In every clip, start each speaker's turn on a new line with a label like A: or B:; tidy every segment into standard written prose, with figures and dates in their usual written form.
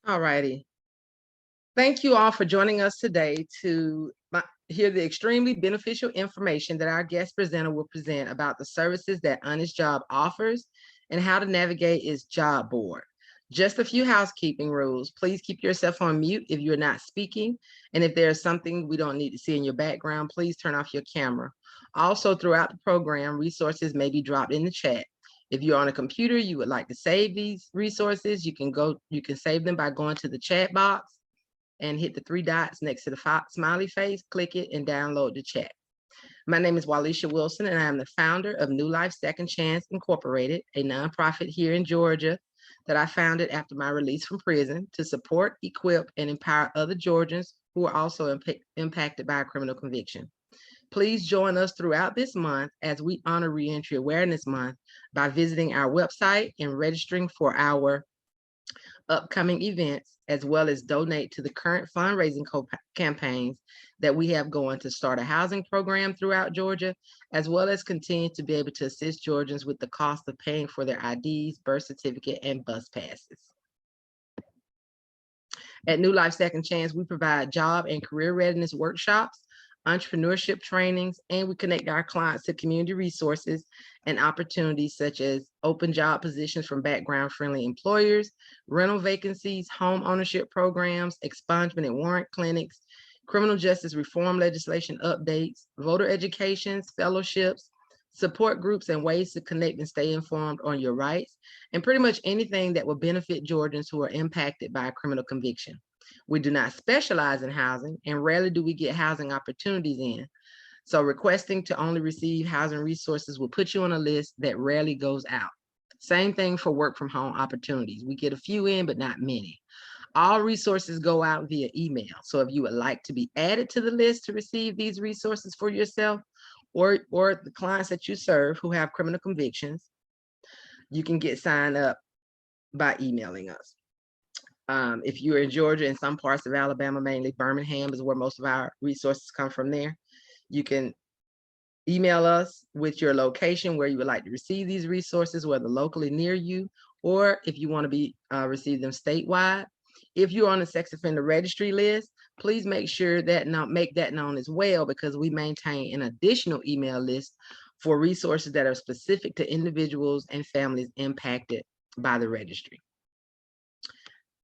A: All righty. Thank you all for joining us today to hear the extremely beneficial information that our guest presenter will present about the services that Honest Job offers and how to navigate its job board. Just a few housekeeping rules. Please keep yourself on mute if you're not speaking. And if there's something we don't need to see in your background, please turn off your camera. Also, throughout the program, resources may be dropped in the chat. If you're on a computer, you would like to save these resources, you can save them by going to the chat box and hit the three dots next to the smiley face, click it and download the chat. My name is Walisha Wilson and I am the founder of NewLife-Second Incorporated, a nonprofit here in Georgia that I founded after my release from prison to support, equip, and empower other Georgians who are also impacted by a criminal conviction. Please join us throughout this month as we honor Reentry Awareness Month by visiting our website and registering for our upcoming events, as well as donate to the current fundraising campaigns that we have going to start a housing program throughout Georgia, as well as continue to be able to assist Georgians with the cost of paying for their IDs, birth certificate, and bus passes. At NewLife-Second, we provide job and career readiness workshops, entrepreneurship trainings, and we connect our clients to community resources and opportunities such as open job positions from background-friendly employers, rental vacancies, home ownership programs, expungement and warrant clinics, criminal justice reform legislation updates, voter educations, fellowships, support groups, and ways to connect and stay informed on your rights, and pretty much anything that will benefit Georgians who are impacted by a criminal conviction. We do not specialize in housing, and rarely do we get housing opportunities in. So requesting to only receive housing resources will put you on a list that rarely goes out. Same thing for work from home opportunities. We get a few in, but not many. All resources go out via email. So if you would like to be added to the list to receive these resources for yourself or the clients that you serve who have criminal convictions, you can get signed up by emailing us. If you're in Georgia and some parts of Alabama, mainly Birmingham is where most of our resources come from there, you can email us with your location where you would like to receive these resources, whether locally near you, or if you want to be receive them statewide. If you're on the sex offender registry list, please make sure that make that known as well, because we maintain an additional email list for resources that are specific to individuals and families impacted by the registry.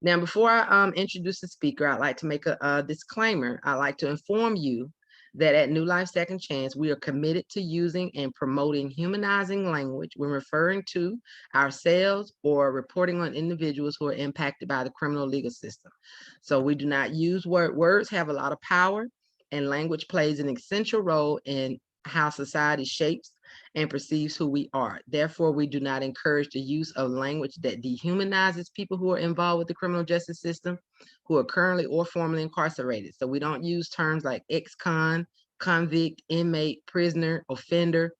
A: Now, before I introduce the speaker, I'd like to make a disclaimer. I'd like to inform you that at NewLife-Second, we are committed to using and promoting humanizing language when referring to ourselves or reporting on individuals who are impacted by the criminal legal system. So we do not use words have a lot of power, and language plays an essential role in how society shapes and perceives who we are. Therefore, we do not encourage the use of language that dehumanizes people who are involved with the criminal justice system, who are currently or formerly incarcerated. So we don't use terms like ex-con, convict, inmate, prisoner, offender,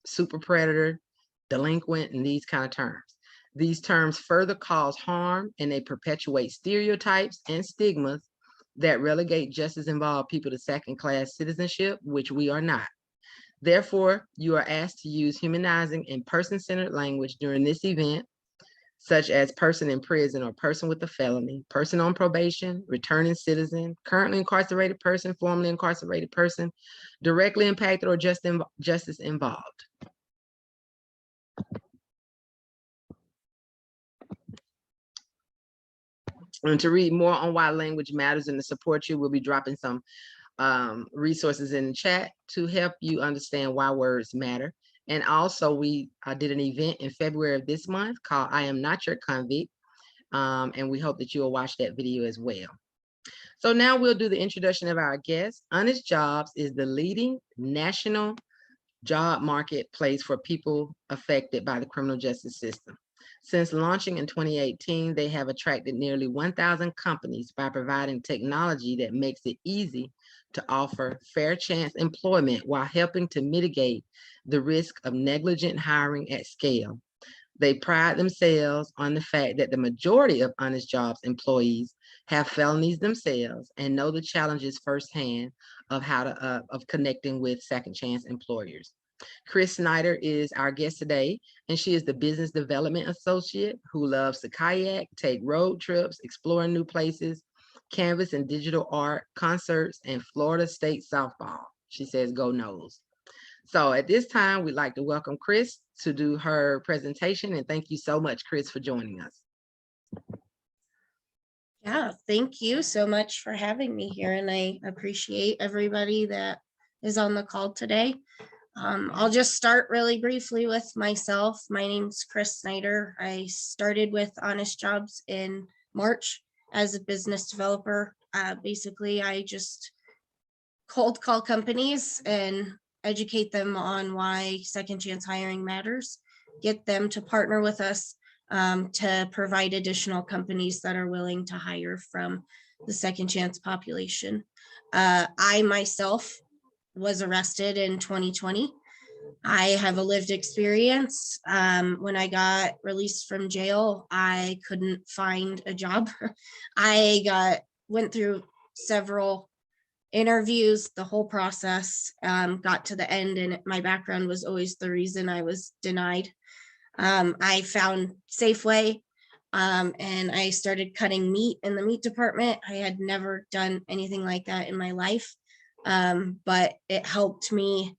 A: super predator, delinquent, and these kind of terms. These terms further cause harm, and they perpetuate stereotypes and stigmas that relegate justice-involved people to second-class citizenship, which we are not. Therefore, you are asked to use humanizing and person-centered language during this event, such as person in prison or person with a felony, person on probation, returning citizen, currently incarcerated person, formerly incarcerated person, directly impacted or justice involved. And to read more on why language matters and to support you, we'll be dropping some resources in the chat to help you understand why words matter. And also we did an event in February of this month called I Am Not Your Convict. And we hope that you'll watch that video as well. So now we'll do the introduction of our guest. Honest Jobs is the leading national job marketplace for people affected by the criminal justice system. Since launching in 2018, they have attracted nearly 1,000 companies by providing technology that makes it easy to offer fair chance employment while helping to mitigate the risk of negligent hiring at scale. They pride themselves on the fact that the majority of Honest Jobs employees have felonies themselves and know the challenges firsthand of how to of connecting with second chance employers. Krys Snider is our guest today, and she is the business development associate who loves to kayak, take road trips, explore new places, canvas and digital art, concerts, and Florida State softball. She says, go Noles. So at this time, we'd like to welcome Krys to do her presentation, and thank you so much, Krys, for joining us.
B: Yeah, thank you so much for having me here, and I appreciate everybody that is on the call today. I'll just start really briefly with myself. My name's Krys Snider. I started with Honest Jobs in March as a business developer. Basically, I just cold call companies and educate them on why second chance hiring matters, get them to partner with us to provide additional companies that are willing to hire from the second chance population. I myself was arrested in 2020. I have a lived experience. When I got released from jail, I couldn't find a job. I went through several interviews, the whole process, got to the end, and my background was always the reason I was denied. I found Safeway, and I started cutting meat in the meat department. I had never done anything like that in my life, but it helped me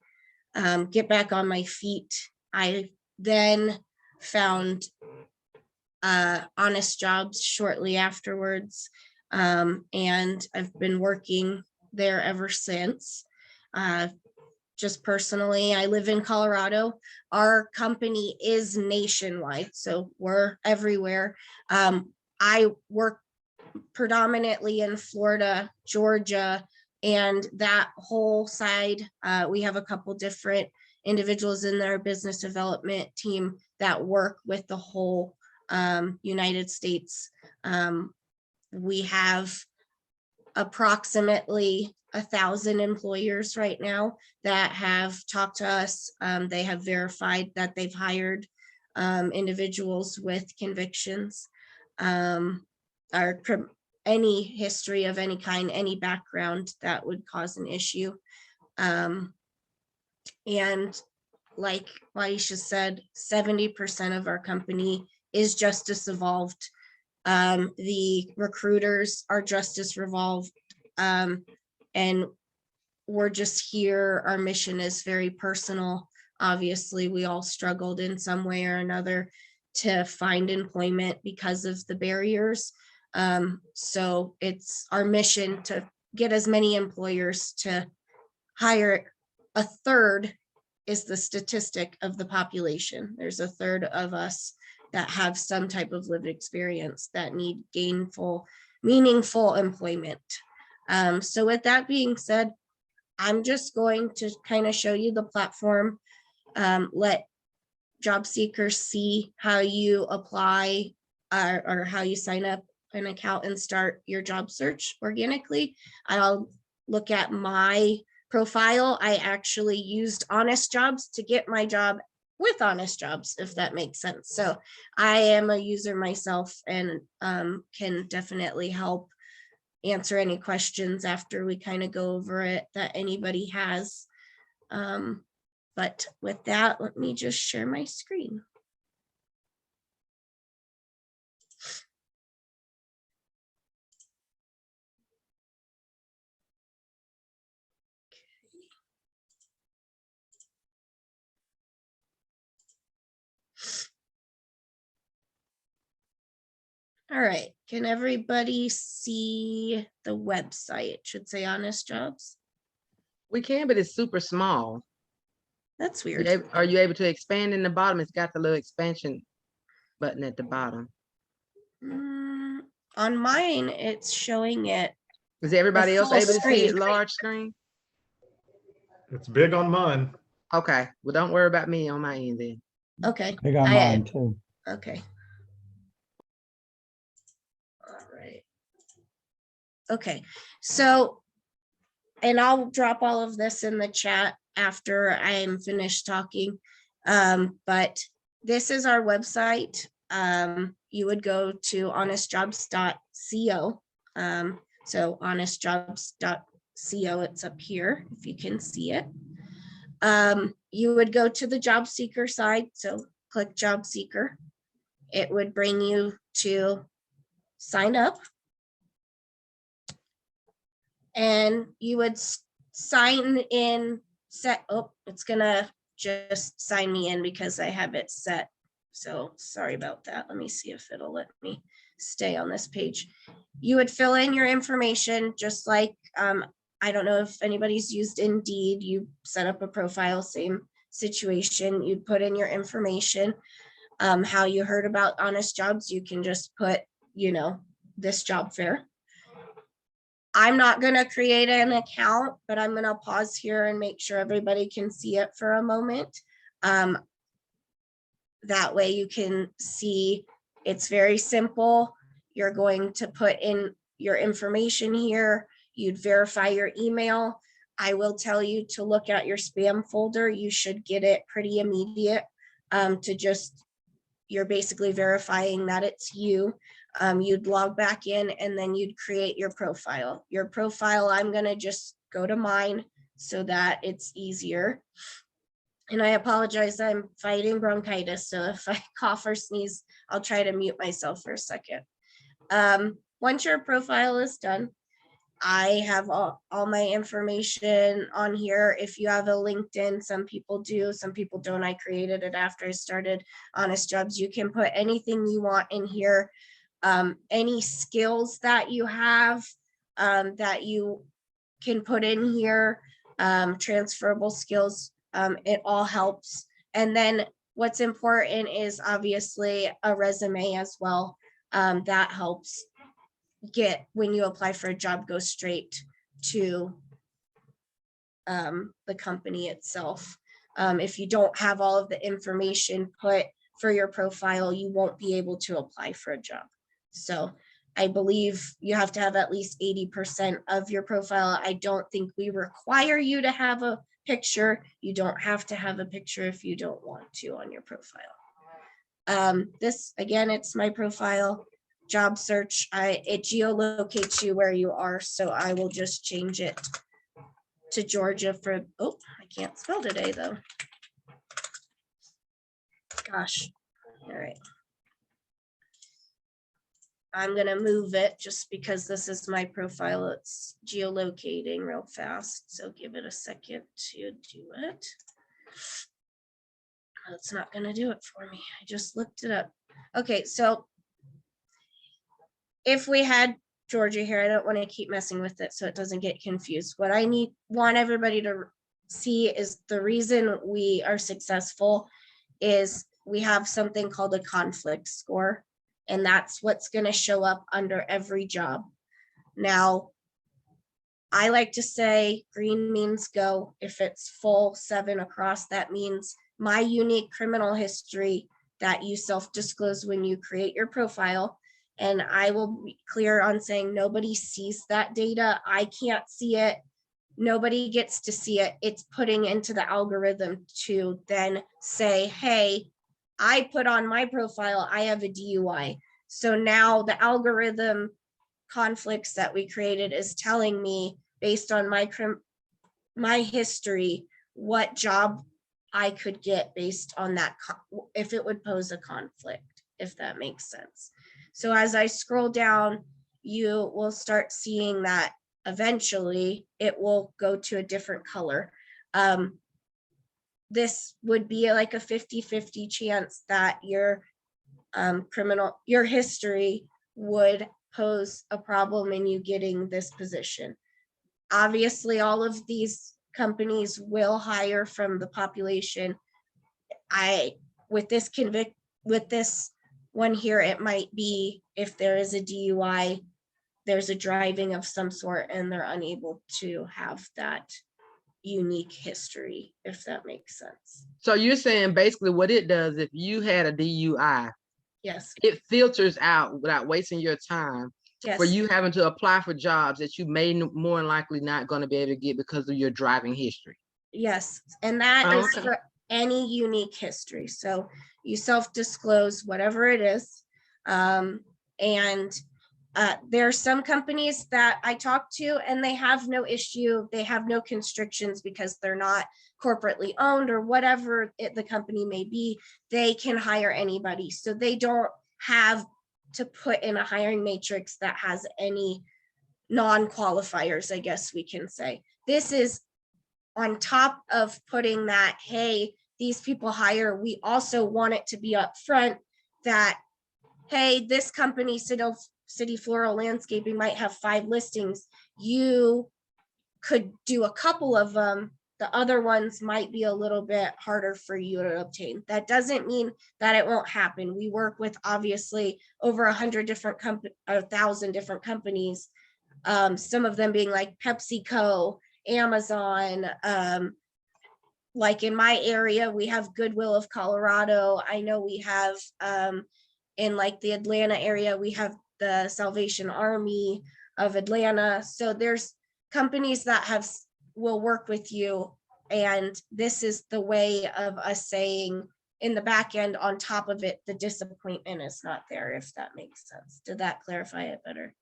B: get back on my feet. I then found Honest Jobs shortly afterwards, and I've been working there ever since. Just personally, I live in Colorado. Our company is nationwide, so we're everywhere. I work predominantly in Florida, Georgia, and that whole side. We have a couple different individuals in their business development team that work with the whole United States. We have approximately 1,000 employers right now that have talked to us. They have verified that they've hired individuals with convictions, or any history of any kind, any background that would cause an issue. And like Laisha said, 70% of our company is justice evolved. The recruiters are justice revolved, and we're just here. Our mission is very personal. Obviously, we all struggled in some way or another to find employment because of the barriers. So it's our mission to get as many employers to hire. A third is the statistic of the population. There's a third of us that have some type of lived experience that need gainful, meaningful employment. So with that being said, I'm just going to kind of show you the platform, let job seekers see how you apply or how you sign up an account and start your job search organically. I'll look at my profile. I actually used Honest Jobs to get my job with Honest Jobs, if that makes sense. So I am a user myself, and can definitely help answer any questions after we kind of go over it that anybody has. But with that, let me just share my screen. All right, can everybody see the website? It should say Honest Jobs.
A: We can, but it's super small.
B: That's weird.
A: Are you able to expand in the bottom? It's got the little expansion button at the bottom.
B: On mine, it's showing it.
A: Is everybody else able to see it
B: screen.
A: large screen?
C: It's big on mine.
A: Okay, well, don't worry about me on my end then.
B: Okay.
D: Big on mine too.
B: Okay. All right. Okay, so, and I'll drop all of this in the chat after I'm finished talking. But this is our website. You would go to honestjobs.co. So honestjobs.co, it's up here if you can see it. you would go to the job seeker side. So click job seeker. It would bring you to sign up. And you would sign in, it's gonna just sign me in because I have it set. So sorry about that. Let me see if it'll let me stay on this page. You would fill in your information just like, I don't know if anybody's used Indeed. You set up a profile, same situation. You'd put in your information, how you heard about Honest Jobs. You can just put, this job fair. I'm not going to create an account, but I'm going to pause here and make sure everybody can see it for a moment. That way you can see it's very simple. You're going to put in your information here. You'd verify your email. I will tell you to look at your spam folder. You should get it pretty immediate you're basically verifying that it's you. You'd log back in and then you'd create your profile. Your profile, I'm gonna just go to mine so that it's easier. And I apologize, I'm fighting bronchitis. So if I cough or sneeze, I'll try to mute myself for a second. Once your profile is done, I have all my information on here. If you have a LinkedIn, some people do, some people don't. I created it after I started Honest Jobs. You can put anything you want in here. Any skills that you have that you can put in here, transferable skills, it all helps. And then what's important is obviously a resume as well. That helps when you apply for a job, go straight to the company itself. If you don't have all of the information put for your profile, you won't be able to apply for a job. So I believe you have to have at least 80% of your profile. I don't think we require you to have a picture. You don't have to have a picture if you don't want to on your profile. This, again, it's my profile. Job search, it geolocates you where you are. So I will just change it to Georgia for, I can't spell today though. Gosh, all right. I'm gonna move it just because this is my profile. It's geolocating real fast. So give it a second to do it. It's not gonna do it for me. I just looked it up. Okay, so if we had Georgia here, I don't want to keep messing with it so it doesn't get confused. What I want everybody to see is the reason we are successful is we have something called a conflict score, and that's what's going to show up under every job. Now, I like to say green means go. If it's full 7 across, that means my unique criminal history that you self-disclose when you create your profile. And I will be clear on saying nobody sees that data. I can't see it. Nobody gets to see it. It's putting into the algorithm to then say, hey, I put on my profile, I have a DUI. So now the algorithm conflicts that we created is telling me based on my history, what job I could get based on that, if it would pose a conflict, if that makes sense. So as I scroll down, you will start seeing that eventually it will go to a different color. This would be like a 50-50 chance that your your history would pose a problem in you getting this position. Obviously, all of these companies will hire from the population. With this one here, it might be if there is a DUI, there's a driving of some sort, and they're unable to have that unique history, if that makes sense.
A: So you're saying basically what it does, if you had a DUI,
B: yes,
A: it filters out without wasting your time
B: yes,
A: for you having to apply for jobs that you may more than likely not going to be able to get because of your driving history.
B: Yes, and that is for any unique history. So you self-disclose whatever it is, and There are some companies that I talk to and they have no issue. They have no constrictions because they're not corporately owned or whatever the company may be. They can hire anybody. So they don't have to put in a hiring matrix that has any non-qualifiers, I guess we can say. This is on top of putting that, hey, these people hire, we also want it to be upfront that, hey, this company, City Floral Landscaping, might have 5 listings. You could do a couple of them. The other ones might be a little bit harder for you to obtain. That doesn't mean that it won't happen. We work with obviously over 100 different companies, 1,000 different companies. Some of them being like PepsiCo, Amazon. Like in my area, we have Goodwill of Colorado. I know we have in like the Atlanta area, we have the Salvation Army of Atlanta. So there's companies that will work with you. And this is the way of us saying in the back end, on top of it, the disappointment is not there, if that makes sense. Did that clarify it better?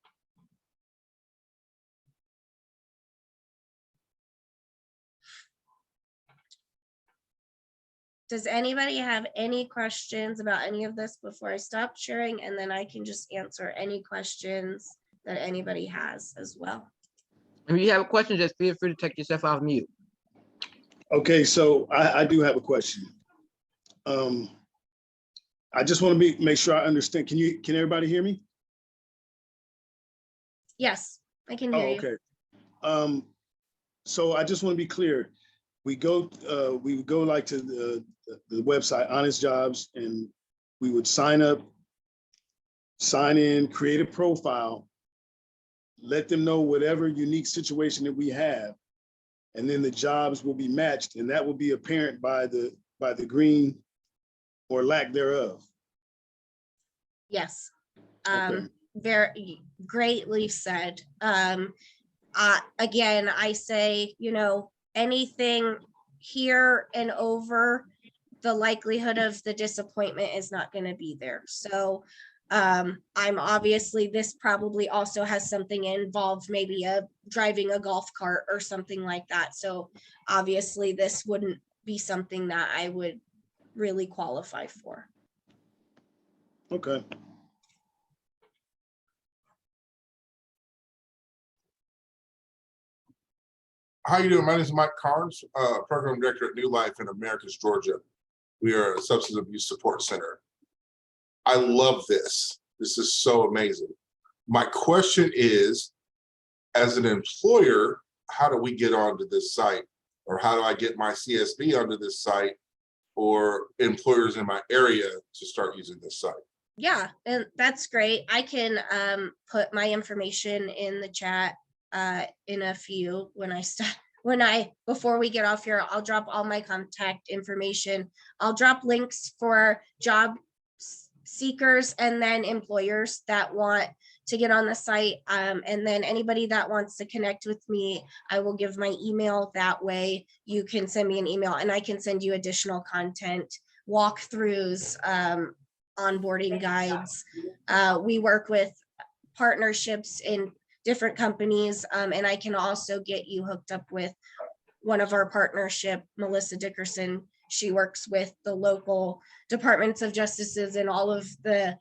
B: Does anybody have any questions about any of this before I stop sharing? And then I can just answer any questions that anybody has as well.
A: If you have a question, just feel free to take yourself off mute.
D: Okay, so I do have a question. I just want to make sure I understand. Can everybody hear me?
B: Yes, I can hear you.
D: Okay. So I just want to be clear. We would go like to the website, Honest Jobs, and we would sign up, sign in, create a profile, let them know whatever unique situation that we have, and then the jobs will be matched, and that will be apparent by the green or lack thereof.
B: Yes.
D: Okay.
B: Very greatly said. Again, I say, anything here and over, the likelihood of the disappointment is not going to be there. So I'm obviously, this probably also has something involved, maybe driving a golf cart or something like that. So obviously this wouldn't be something that I would really qualify for.
D: Okay.
E: How you doing? My name is Mike Carnes, Program Director at New Life in Americus, Georgia. We are a substance abuse support center. I love this. This is so amazing. My question is, as an employer, how do we get onto this site? Or how do I get my CSB onto this site or employers in my area to start using this site?
B: Yeah, and that's great. I can put my information in the chat in a few before we get off here. I'll drop all my contact information. I'll drop links for job seekers and then employers that want to get on the site. And then anybody that wants to connect with me, I will give my email. That way you can send me an email and I can send you additional content, walkthroughs, onboarding guides. We work with partnerships in different companies, and I can also get you hooked up with one of our partnership, Melissa Dickerson. She works with the local departments of justices and all of the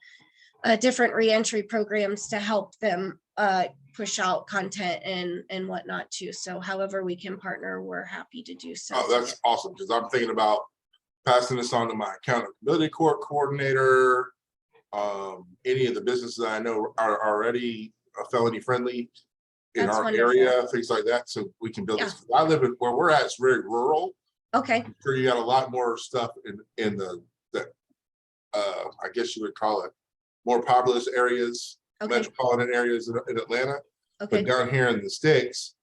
B: different reentry programs to help them push out content and whatnot too. So however we can partner, we're happy to do so.
E: Oh, that's awesome, because I'm thinking about passing this on to my accountability court coordinator, any of the businesses that I know are already felony friendly in
B: That's
E: our
B: wonderful.
E: area, things like that, so we can build this. I live in where we're at, it's very rural.
B: Okay.
E: I'm sure you got a lot more stuff in the I guess you would call it more populous areas,
B: Okay.
E: metropolitan areas in Atlanta.
B: Okay.
E: But down here in the sticks,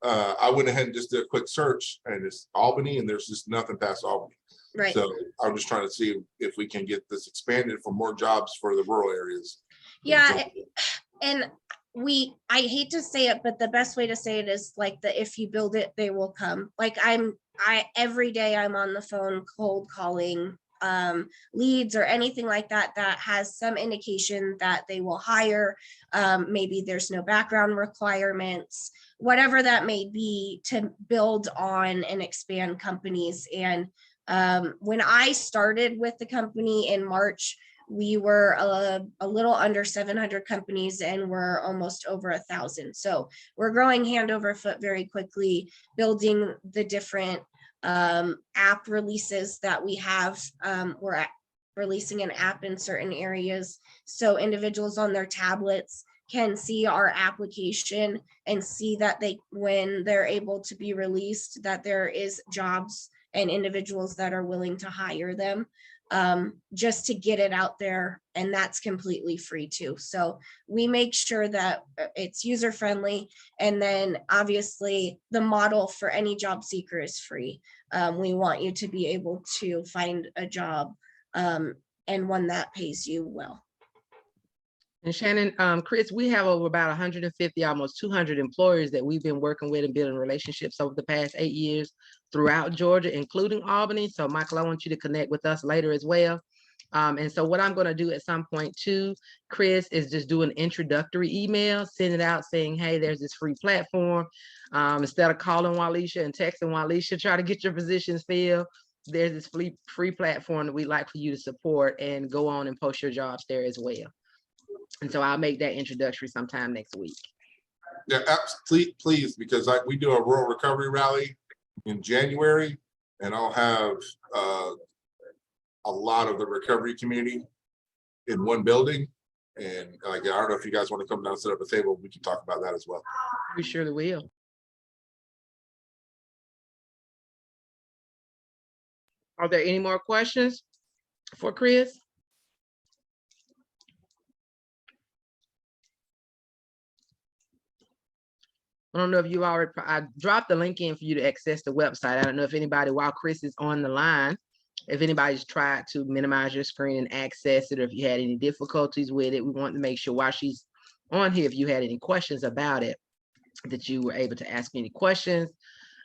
E: I went ahead and just did a quick search, and it's Albany, and there's just nothing past Albany.
B: Right.
E: So I'm just trying to see if we can get this expanded for more jobs for the rural areas.
B: Yeah, and I hate to say it, but the best way to say it is like if you build it, they will come. Like every day I'm on the phone cold calling leads or anything like that that has some indication that they will hire. Maybe there's no background requirements, whatever that may be, to build on and expand companies. And when I started with the company in March, we were a little under 700 companies and we're almost over 1,000. So we're growing hand over foot very quickly, building the different app releases that we have. We're releasing an app in certain areas so individuals on their tablets can see our application and see that when they're able to be released, that there is jobs and individuals that are willing to hire them, just to get it out there. And that's completely free too. So we make sure that it's user friendly. And then obviously the model for any job seeker is free. We want you to be able to find a job and one that pays you well.
A: And Shannon, Krys, we have over about 150, almost 200 employers that we've been working with and building relationships over the past 8 years throughout Georgia, including Albany. So Michael, I want you to connect with us later as well. And so what I'm going to do at some point too, Krys, is just do an introductory email, send it out saying, hey, there's this free platform. Instead of calling Walisha and texting Walisha, try to get your positions filled. There's this free platform that we'd like for you to support, and go on and post your jobs there as well. And so I'll make that introductory sometime next week.
E: Yeah, absolutely, please, because we do a rural recovery rally in January, and I'll have a lot of the recovery community in one building. And like, I don't know if you guys want to come down and set up a table, we can talk about that as well.
A: We surely will. Are there any more questions for Krys? I don't know if you already, I dropped the link in for you to access the website. I don't know if anybody, while Krys is on the line, if anybody's tried to minimize your screen and access it, or if you had any difficulties with it. We want to make sure while she's on here, if you had any questions about it, that you were able to ask any questions.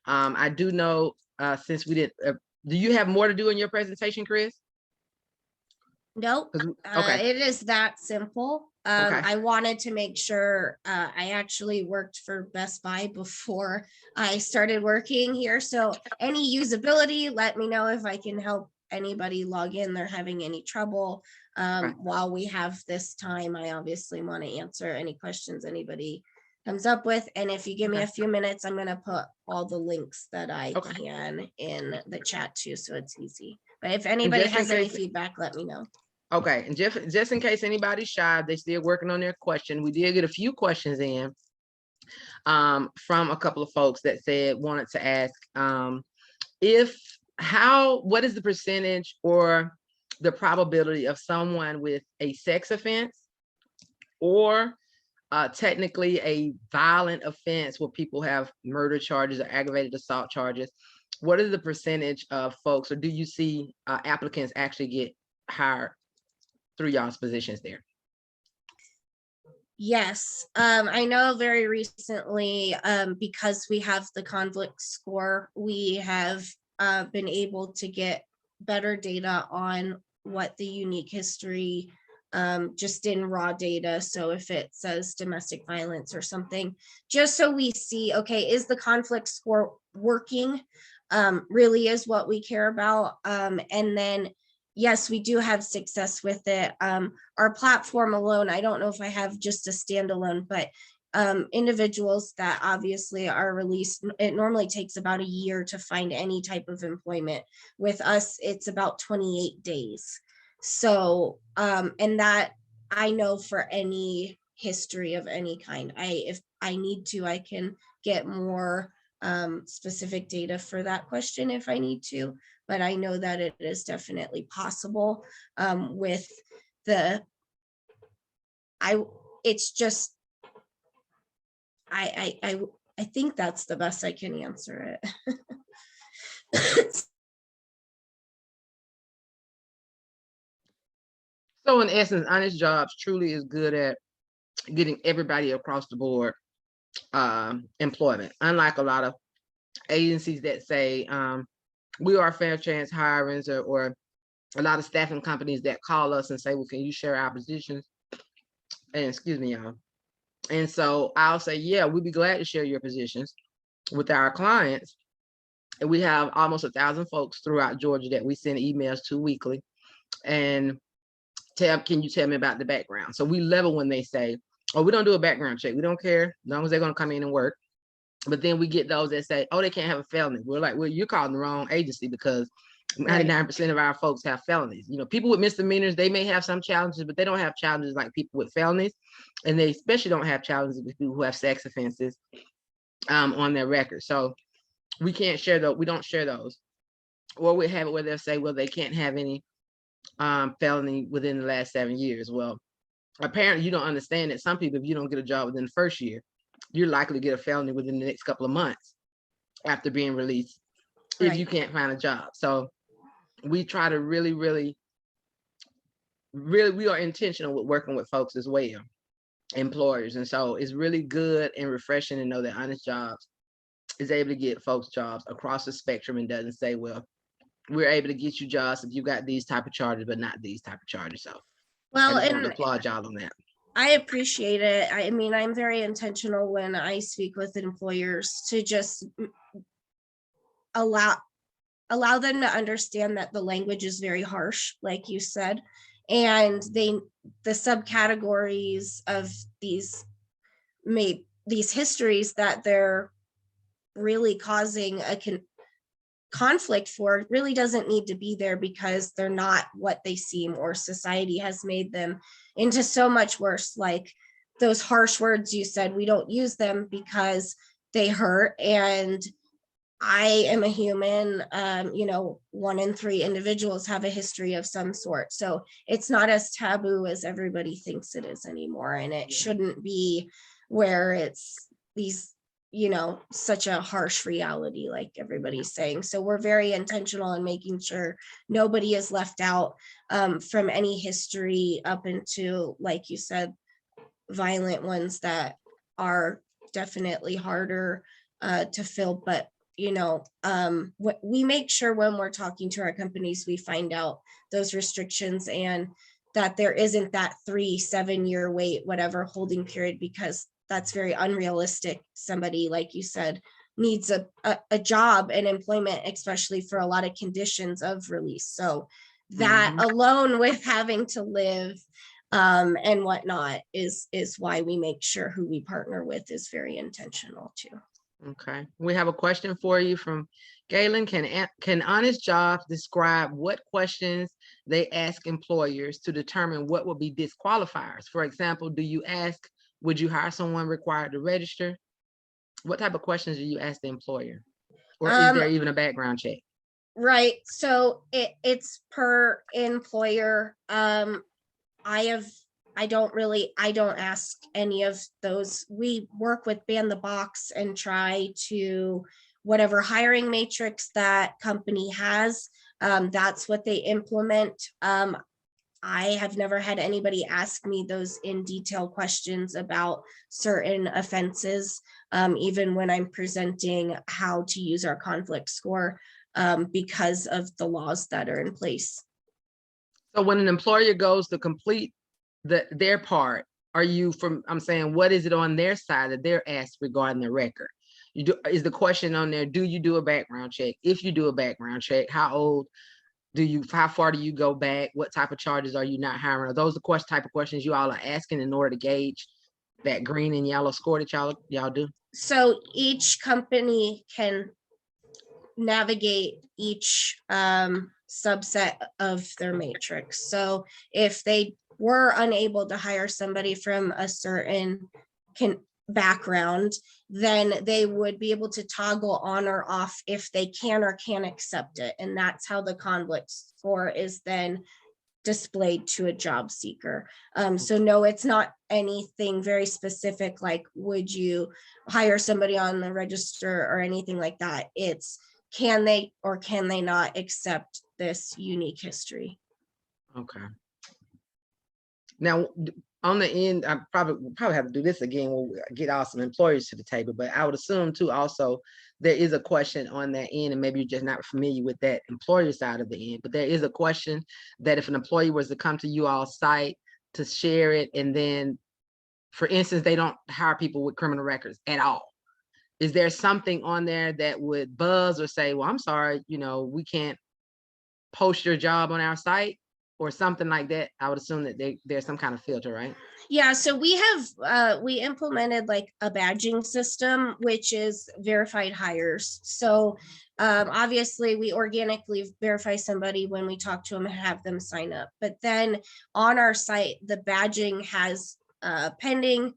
A: I do know, since we didn't, do you have more to do in your presentation, Krys?
B: Nope.
A: Okay.
B: It is that simple.
A: Okay.
B: I wanted to make sure I actually worked for Best Buy before I started working here. So any usability, let me know if I can help anybody log in. They're having any trouble. While we have this time, I obviously want to answer any questions anybody comes up with. And if you give me a few minutes, I'm going to put all the links that I can in the chat too, so it's easy. But if anybody has any feedback, let me know.
A: Okay, and just in case anybody's shy, they're still working on their question. We did get a few questions in from a couple of folks that wanted to ask what is the percentage or the probability of someone with a sex offense or technically a violent offense where people have murder charges or aggravated assault charges. What is the percentage of folks, or do you see applicants actually get hired through y'all's positions there?
B: Yes, I know very recently, because we have the conflict score, we have been able to get better data on what the unique history, just in raw data. So if it says domestic violence or something, just so we see, okay, is the conflict score working? Really is what we care about. And then yes, we do have success with it. Our platform alone, I don't know if I have just a standalone, but individuals that obviously are released, it normally takes about a year to find any type of employment. With us, it's about 28 days. So, and that I know for any history of any kind, if I need to, I can get more specific data for that question if I need to, but I know that it is definitely possible with it's just, I think that's the best I can answer it.
A: So in essence, Honest Jobs truly is good at getting everybody across the board employment, unlike a lot of agencies that say we are fair chance hirings or a lot of staffing companies that call us and say, well, can you share our positions? And excuse me, y'all. And so I'll say, yeah, we'd be glad to share your positions with our clients. And we have almost 1,000 folks throughout Georgia that we send emails to weekly. And can you tell me about the background? So we level when they say, oh, we don't do a background check. We don't care, as long as they're gonna come in and work. But then we get those that say, oh, they can't have a felony. We're like, well, you're calling the wrong agency, because 99% of our folks have felonies. You know, people with misdemeanors, they may have some challenges, but they don't have challenges like people with felonies. And they especially don't have challenges with people who have sex offenses on their record. So we can't share those. We don't share those. Or we have it where they'll say, well, they can't have any felony within the last 7 years. Well, apparently you don't understand that some people, if you don't get a job within the first year, you're likely to get a felony within the next couple of months after being released, if you can't find a job. So we try to really, we are intentional with working with folks as well, employers. And so it's really good and refreshing to know that Honest Jobs is able to get folks jobs across the spectrum and doesn't say, well, we're able to get you jobs if you got these type of charges, but not these type of charges. So
B: Well,
A: I just want to
B: and
A: applaud y'all on that.
B: I appreciate it. I mean, I'm very intentional when I speak with employers to just allow them to understand that the language is very harsh, like you said, and the subcategories of these histories that they're really causing a conflict for really doesn't need to be there, because they're not what they seem, or society has made them into so much worse. Like those harsh words you said, we don't use them because they hurt. And I am a human. 1 in 3 individuals have a history of some sort. So it's not as taboo as everybody thinks it is anymore. And it shouldn't be where it's these, such a harsh reality, like everybody's saying. So we're very intentional in making sure nobody is left out from any history up into, like you said, violent ones that are definitely harder to fill. But we make sure when we're talking to our companies, we find out those restrictions and that there isn't that 3-7 year wait, whatever holding period, because that's very unrealistic. Somebody, like you said, needs a job and employment, especially for a lot of conditions of release. So that alone, with having to live and whatnot, is why we make sure who we partner with is very intentional too.
A: Okay, we have a question for you from Galen. Can Honest Jobs describe what questions they ask employers to determine what will be disqualifiers? For example, do you ask, would you hire someone required to register? What type of questions do you ask the employer? Or is there even a background check?
B: Right, so it's per employer. I don't ask any of those. We work with Ban the Box and try to, whatever hiring matrix that company has, that's what they implement. I have never had anybody ask me those in detail questions about certain offenses, even when I'm presenting how to use our conflict score, because of the laws that are in place.
A: So when an employer goes to complete their part, I'm saying, what is it on their side that they're asked regarding the record? Is the question on there, do you do a background check? If you do a background check, how far do you go back? What type of charges are you not hiring? Are those the type of questions you all are asking in order to gauge that green and yellow score that y'all do?
B: So each company can navigate each subset of their matrix. So if they were unable to hire somebody from a certain background, then they would be able to toggle on or off if they can or can't accept it. And that's how the conflict score is then displayed to a job seeker. So no, it's not anything very specific, like would you hire somebody on the register or anything like that. It's can they or can they not accept this unique history.
A: Okay. Now, on the end, I probably have to do this again when we get all some employers to the table, but I would assume too also there is a question on that end, and maybe you're just not familiar with that employer side of the end, but there is a question that if an employee was to come to you all site to share it, and then, for instance, they don't hire people with criminal records at all. Is there something on there that would buzz or say, well, I'm sorry, we can't post your job on our site or something like that? I would assume that there's some kind of filter, right?
B: Yeah, so we have, we implemented like a badging system, which is verified hires. So obviously we organically verify somebody when we talk to them and have them sign up. But then on our site, the badging has pending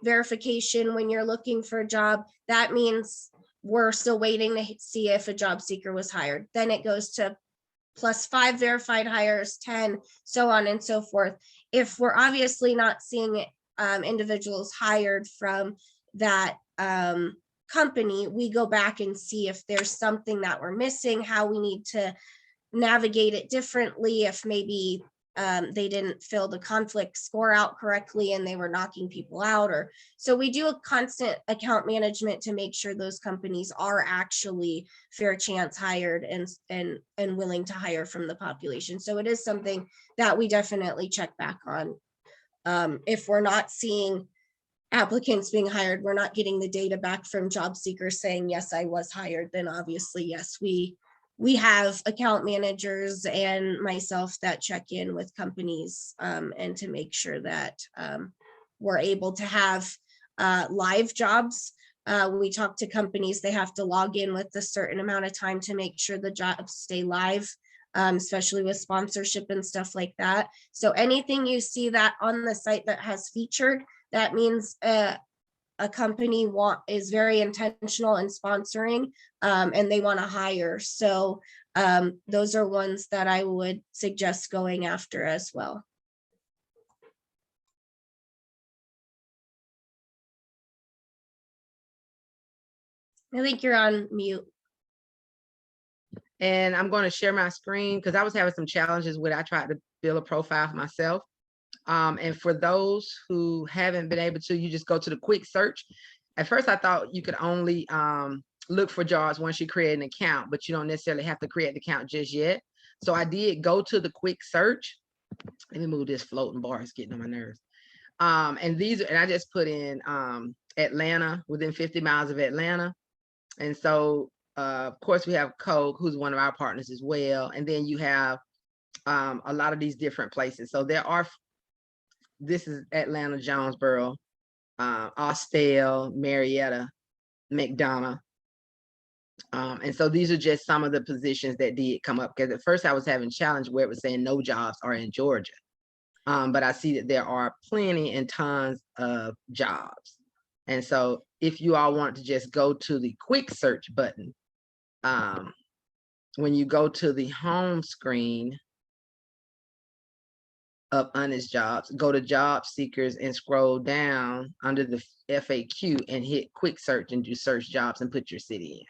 B: verification when you're looking for a job. That means we're still waiting to see if a job seeker was hired. Then it goes to +5 verified hires, 10, so on and so forth. If we're obviously not seeing individuals hired from that company, we go back and see if there's something that we're missing, how we need to navigate it differently, if maybe they didn't fill the conflict score out correctly and they were knocking people out. Or so we do a constant account management to make sure those companies are actually fair chance hired and willing to hire from the population. So it is something that we definitely check back on. If we're not seeing applicants being hired, we're not getting the data back from job seekers saying, yes, I was hired, then obviously, yes, we have account managers and myself that check in with companies and to make sure that we're able to have live jobs. We talk to companies, they have to log in with a certain amount of time to make sure the jobs stay live, especially with sponsorship and stuff like that. So anything you see that on the site that has featured, that means a company is very intentional in sponsoring and they want to hire. So those are ones that I would suggest going after as well. I think you're on mute.
A: And I'm going to share my screen because I was having some challenges with, I tried to build a profile for myself. And for those who haven't been able to, you just go to the quick search. At first, I thought you could only look for jobs once you create an account, but you don't necessarily have to create an account just yet. So I did go to the quick search. Let me move this floating bar, it's getting on my nerves. And I just put in Atlanta, within 50 miles of Atlanta. And so, of course, we have Coke, who's one of our partners as well. And then you have a lot of these different places. So this is Atlanta, Jonesboro, Austell, Marietta, McDonough. And so these are just some of the positions that did come up, because at first I was having challenge where it was saying no jobs are in Georgia. But I see that there are plenty and tons of jobs. And so if you all want to just go to the quick search button, when you go to the home screen of Honest Jobs, go to job seekers and scroll down under the FAQ and hit quick search and do search jobs and put your city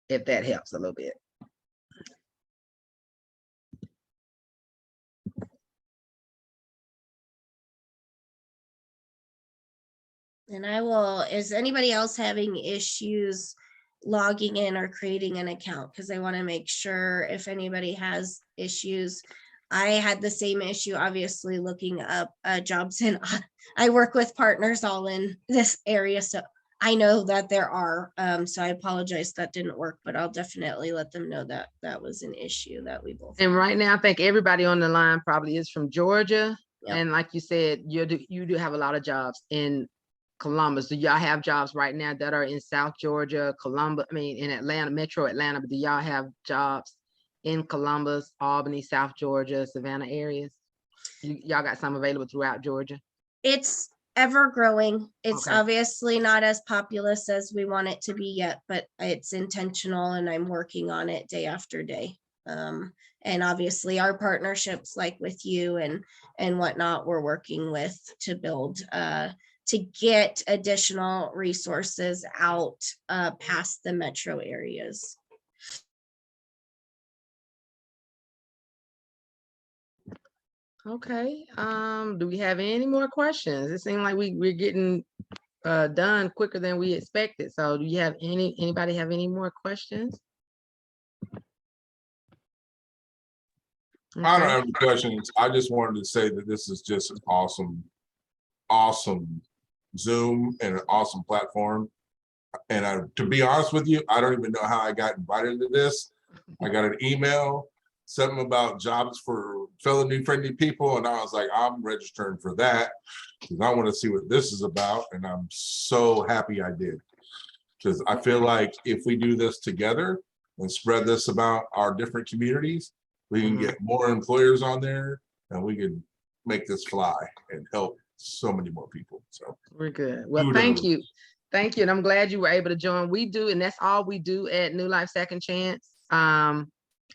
A: in, if that helps a little bit.
B: And is anybody else having issues logging in or creating an account? Because I want to make sure if anybody has issues. I had the same issue, obviously, looking up jobs, and I work with partners all in this area, so I know that there are. So I apologize that didn't work, but I'll definitely let them know that that was an issue that we both.
A: And right now, I think everybody on the line probably is from Georgia.
B: Yep.
A: And like you said, you do have a lot of jobs in Columbus. Do y'all have jobs right now that are in South Georgia, Columbus, in Atlanta, Metro Atlanta, but do y'all have jobs in Columbus, Albany, South Georgia, Savannah areas? Y'all got some available throughout Georgia?
B: It's ever growing. It's
A: Okay.
B: obviously not as populous as we want it to be yet, but it's intentional and I'm working on it day after day. And obviously our partnerships like with you and whatnot, we're working with to build, to get additional resources out past the metro areas.
A: Okay. Do we have any more questions? It seems like we're getting done quicker than we expected. So do you have anybody have any more questions?
E: I don't
A: Okay.
E: have any questions. I just wanted to say that this is just an awesome Zoom and an awesome platform. And to be honest with you, I don't even know how I got invited to this. I got an email, something about jobs for felony friendly people. And I was like, I'm registering for that because I want to see what this is about. And I'm so happy I did. Because I feel like if we do this together and spread this about our different communities, we can get more employers on there and we can make this fly and help so many more people. So
A: We're good. Well,
E: kudos.
A: thank you. Thank you. And I'm glad you were able to join. We do, and that's all we do at New Life Second Chance. Oh,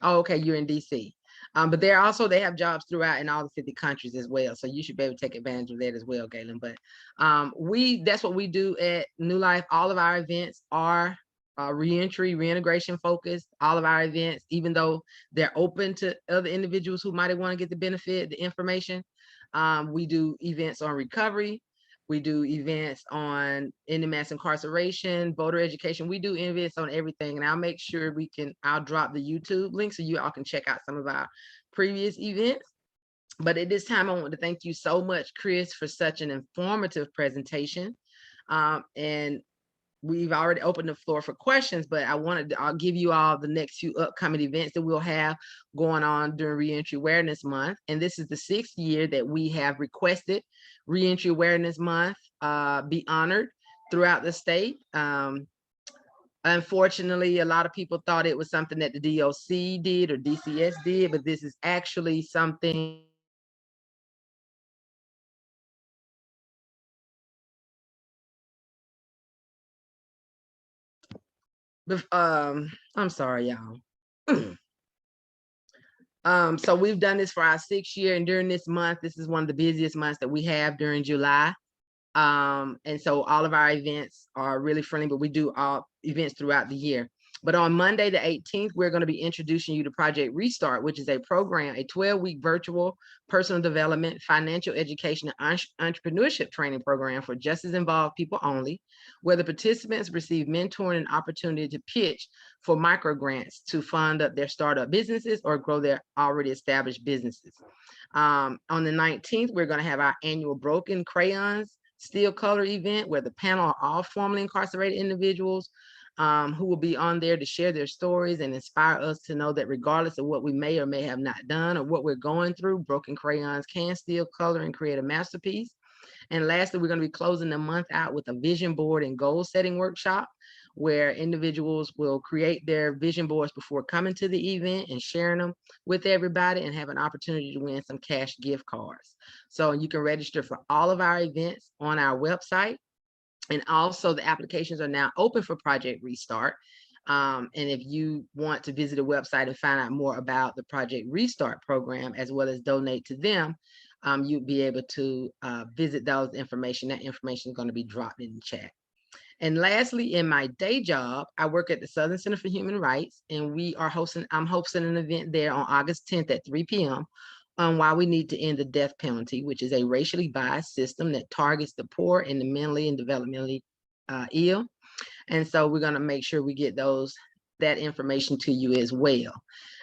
A: okay, you're in DC. But they have jobs throughout in all the 50 countries as well. So you should be able to take advantage of that as well, Galen. But that's what we do at New Life. All of our events are reentry, reintegration focused. All of our events, even though they're open to other individuals who might want to get the benefit, the information. We do events on recovery. We do events on ending mass incarceration, voter education. We do events on everything. And I'll make sure I'll drop the YouTube link so you all can check out some of our previous events. But at this time, I want to thank you so much, Krys, for such an informative presentation. And we've already opened the floor for questions, but I'll give you all the next few upcoming events that we'll have going on during Reentry Awareness Month. And this is the 6th year that we have requested Reentry Awareness Month be honored throughout the state. Unfortunately, a lot of people thought it was something that the DOC did or DCS did, but this is actually something I'm sorry, y'all. So we've done this for our 6th year, and during this month, this is one of the busiest months that we have during July. And so all of our events are really friendly, but we do all events throughout the year. But on Monday, the 18th, we're going to be introducing you to Project Restart, which is a program, a 12-week virtual personal development, financial education, and entrepreneurship training program for justice involved people only, where the participants receive mentoring and opportunity to pitch for micro grants to fund up their startup businesses or grow their already established businesses. On the 19th, we're going to have our annual Broken Crayons Steel Color event, where the panel are all formerly incarcerated individuals who will be on there to share their stories and inspire us to know that regardless of what we may or may have not done or what we're going through, broken crayons can still color and create a masterpiece. And lastly, we're going to be closing the month out with a vision board and goal setting workshop, where individuals will create their vision boards before coming to the event and sharing them with everybody and have an opportunity to win some cash gift cards. So you can register for all of our events on our website. And also the applications are now open for Project Restart. And if you want to visit the website and find out more about the Project Restart program, as well as donate to them, you'll be able to visit those information. That information is going to be dropped in the chat. And lastly, in my day job, I work at the Southern Center for Human Rights, and I'm hosting an event there on August 10th at 3 p.m. on why we need to end the death penalty, which is a racially biased system that targets the poor and the mentally and developmentally ill. And so we're going to make sure we get that information to you as well.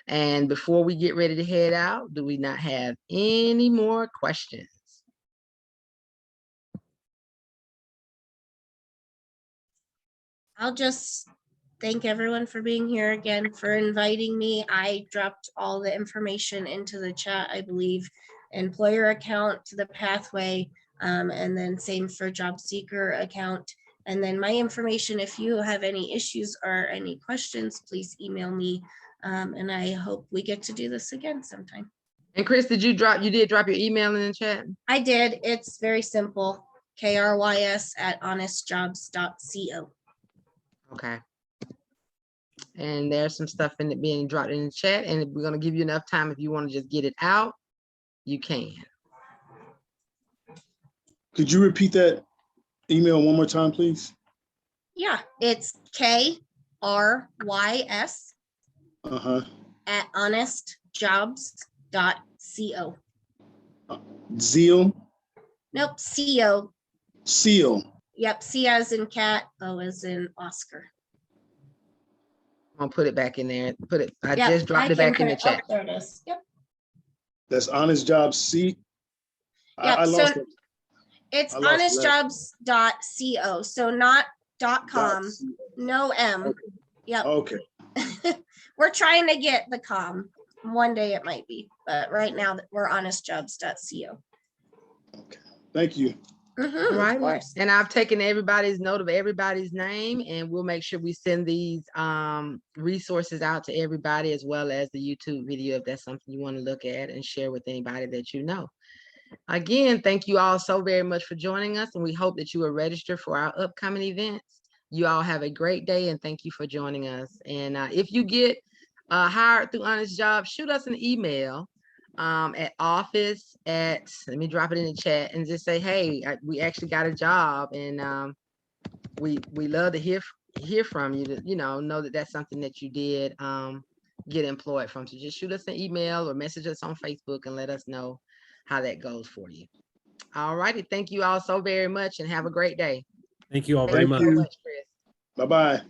A: And before we get ready to head out, do we not have any more questions?
B: I'll just thank everyone for being here again, for inviting me. I dropped all the information into the chat, I believe, employer account to the pathway, and then same for job seeker account. And then my information, if you have any issues or any questions, please email me. And I hope we get to do this again sometime.
A: And Krys, you did drop your email in the chat?
B: I did. It's very simple. krys@honestjobs.co.
A: Okay. And there's some stuff in it being dropped in the chat, and we're going to give you enough time. If you want to just get it out, you can.
D: Could you repeat that email one more time, please?
B: Yeah, it's KRYS at honestjobs.co.
D: Zeal?
B: Nope, CO.
D: Seal.
B: Yep, C as in cat, O as in Oscar.
A: I'll put it back in there. Put it, I
B: Yep,
A: just dropped
B: I
A: it
B: can
A: back in
B: put
A: the
B: it-
A: chat.
B: oh, there it is. Yep.
D: That's Honest Jobs C.
B: Yep,
D: I
B: so
D: lost it.
B: it's
D: I lost the last-
B: honestjobs.co, so not .com,
D: Dot C.
B: no M.
D: Okay.
B: Yep.
D: Okay,
B: We're trying to get the com. One day it might be, but right now we're honestjobs.co.
D: okay. Thank you.
B: Mhm, of
A: Right.
B: course.
A: And I've taken everybody's note of everybody's name, and we'll make sure we send these resources out to everybody, as well as the YouTube video, if that's something you want to look at and share with anybody that you know. Again, thank you all so very much for joining us, and we hope that you are registered for our upcoming events. You all have a great day, and thank you for joining us. And if you get hired through Honest Jobs, shoot us an email at office at, let me drop it in the chat, and just say, hey, we actually got a job, and we love to hear from you, to know that that's something that you did get employed from. So just shoot us an email or message us on Facebook and let us know how that goes for you. All righty, thank you all so very much, and have a great day.
F: Thank you all very
D: Thank
F: much.
D: you.
A: So much, Chris.
D: Bye-bye.